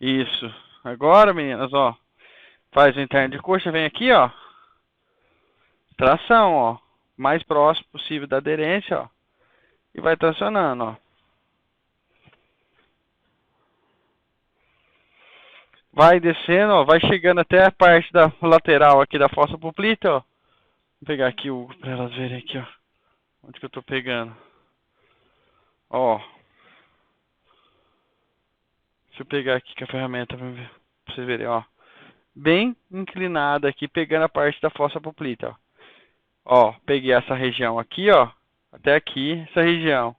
Isso. Agora, meninas, ó. Faz o interno de coxa, vem aqui, ó. Tração, ó. Mais próximo possível da aderência, ó. E vai tracionando, ó. Vai descendo, ó. Vai chegando até a parte da lateral aqui da fossa poplita, ó. Vou pegar aqui para elas verem aqui, ó. Onde que eu tô pegando. Ó. Deixa eu pegar aqui com a ferramenta pra vocês verem, ó. Bem inclinada aqui, pegando a parte da fossa poplita, ó. Ó, peguei essa região aqui, ó. Até aqui, essa região.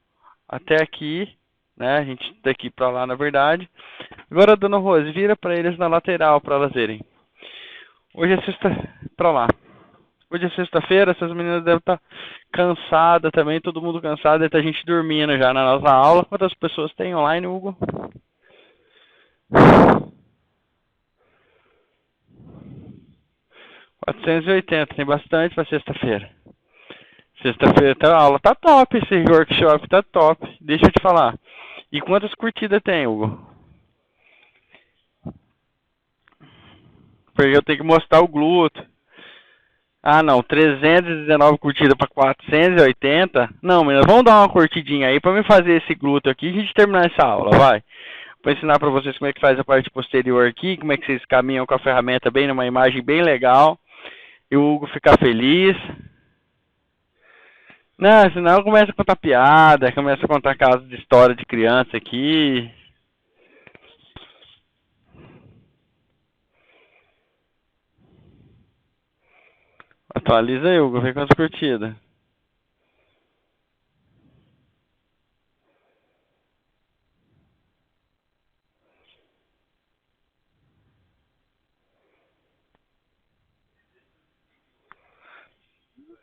Até aqui, né? A gente daqui pra lá, na verdade. Agora, dona Rose, vira pra eles na lateral pra elas verem. Hoje é sexta... Pra lá. Hoje é sexta-feira, essas meninas devem estar cansadas também, todo mundo cansado, deve estar a gente dormindo já na nossa aula. Quantas pessoas tem online, Hugo? 480, tem bastante para sexta-feira. Sexta-feira a aula tá top, esse workshop tá top. Deixa eu te falar. E quantas curtidas tem, Hugo? Porque eu tenho que mostrar o glúteo. Ah, não, 319 curtidas para 480. Não, meninas, vamos dar uma curtidinha aí para me fazer esse glúteo aqui e a gente terminar essa aula, vai. Vou ensinar para vocês como é que faz a parte posterior aqui, como é que vocês caminham com a ferramenta bem numa imagem bem legal. E o Hugo ficar feliz. Não, senão começa a contar piada, começa a contar casos de história de criança aqui. Atualiza aí, Hugo, vê com as curtidas.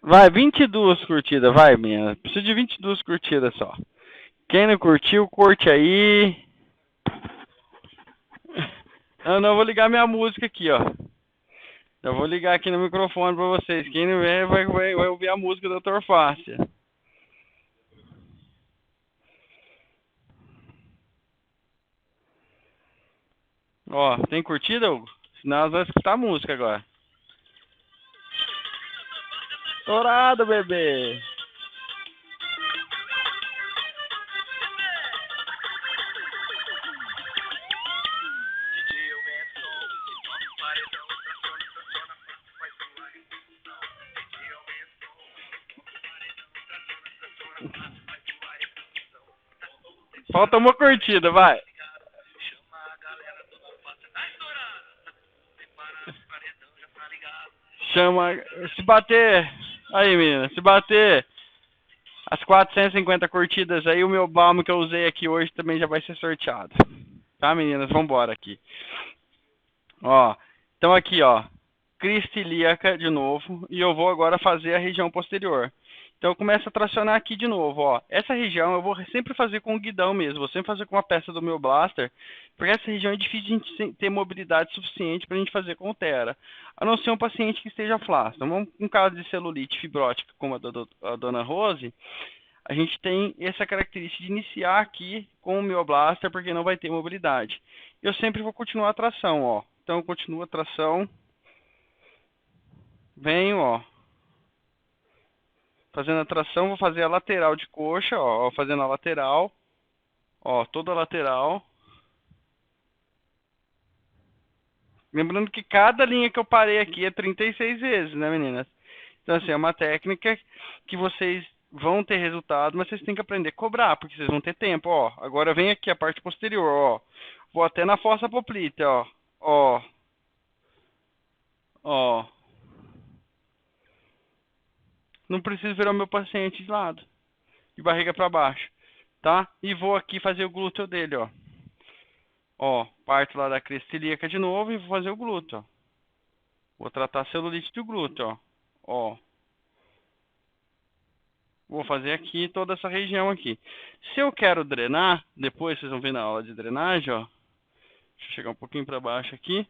Vai, 22 curtidas, vai, menina. Preciso de 22 curtidas só. Quem não curtiu, curte aí. Eu não vou ligar minha música aqui, ó. Eu vou ligar aqui no microfone pra vocês. Quem não vê vai ouvir a música do Dr. Fácia. Ó, tem curtida, Hugo? Senão nós vamos escutar a música agora. Dourado, bebê! Falta uma curtida, vai. Chama. Se bater. Aí, menina. Se bater as 450 curtidas aí, o meu balme que eu usei aqui hoje também já vai ser sorteado. Tá, meninas? Vambora aqui. Ó. Então aqui, ó. Crista ilíaca de novo. E eu vou agora fazer a região posterior. Então eu começo a tracionar aqui de novo, ó. Essa região eu vou sempre fazer com o guidão mesmo. Vou sempre fazer com uma peça do meu blaster. Porque essa região é difícil de a gente ter mobilidade suficiente para a gente fazer com o Thera. A não ser um paciente que esteja flácido. Um caso de celulite fibrótica como a dona Rose, a gente tem essa característica de iniciar aqui com o meu blaster porque não vai ter mobilidade. Eu sempre vou continuar a tração, ó. Então eu continuo a tração. Venho, ó. Fazendo a tração, vou fazer a lateral de coxa, ó. Fazendo a lateral. Ó, toda a lateral. Lembrando que cada linha que eu parei aqui é 36 vezes, né, meninas? Então, assim, é uma técnica que vocês vão ter resultado, mas vocês têm que aprender a cobrar, porque vocês vão ter tempo, ó. Agora vem aqui a parte posterior, ó. Vou até na fossa poplítea, ó. Ó. Ó. Não preciso virar o meu paciente de lado. De barriga para baixo, tá? E vou aqui fazer o glúteo dele, ó. Ó, parto lá da crista ilíaca de novo e vou fazer o glúteo, ó. Vou tratar a celulite do glúteo, ó. Ó. Vou fazer aqui toda essa região aqui. Se eu quero drenar, depois vocês vão ver na aula de drenagem, ó. Deixa eu chegar um pouquinho para baixo aqui.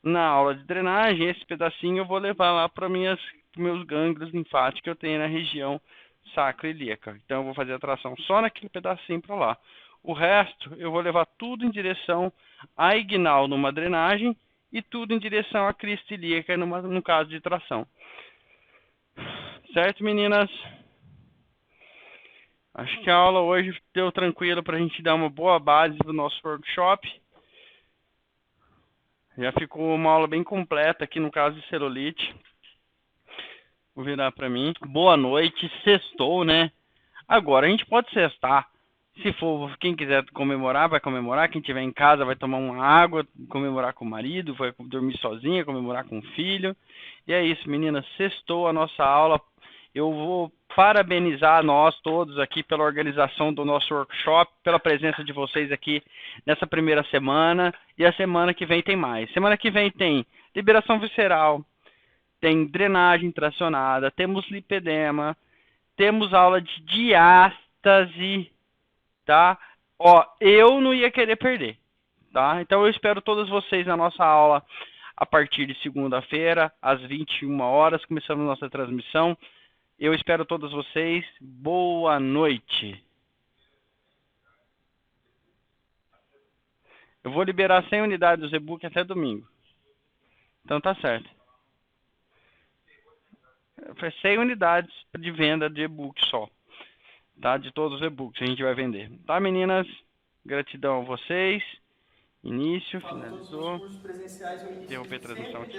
Na aula de drenagem, esse pedacinho eu vou levar lá para meus gânglios linfáticos que eu tenho na região sacroiliaca. Então eu vou fazer a tração só naquele pedacinho para lá. O resto eu vou levar tudo em direção à ignal numa drenagem e tudo em direção à crista ilíaca no caso de tração. Certo, meninas? Acho que a aula hoje deu tranquilo para a gente dar uma boa base do nosso workshop. Já ficou uma aula bem completa aqui no caso de celulite. Vou virar para mim. Boa noite, sextou, né? Agora a gente pode sextar. Se for quem quiser comemorar, vai comemorar. Quem estiver em casa vai tomar uma água, comemorar com o marido, vai dormir sozinha, comemorar com o filho. E é isso, meninas. Sextou a nossa aula. Eu vou parabenizar nós todos aqui pela organização do nosso workshop, pela presença de vocês aqui nessa primeira semana. E a semana que vem tem mais. Semana que vem tem liberação visceral, tem drenagem tracionada, temos lipedema, temos aula de diástase, tá? Ó, eu não ia querer perder, tá? Então eu espero todos vocês na nossa aula a partir de segunda-feira, às 21 horas, começando a nossa transmissão. Eu espero todos vocês. Boa noite. Eu vou liberar 100 unidades do e-book até domingo. Então tá certo. Foi 100 unidades de venda de e-book só. Tá? De todos os e-books a gente vai vender. Tá, meninas? Gratidão a vocês. Início, finalizou. Interromper a transmissão aqui.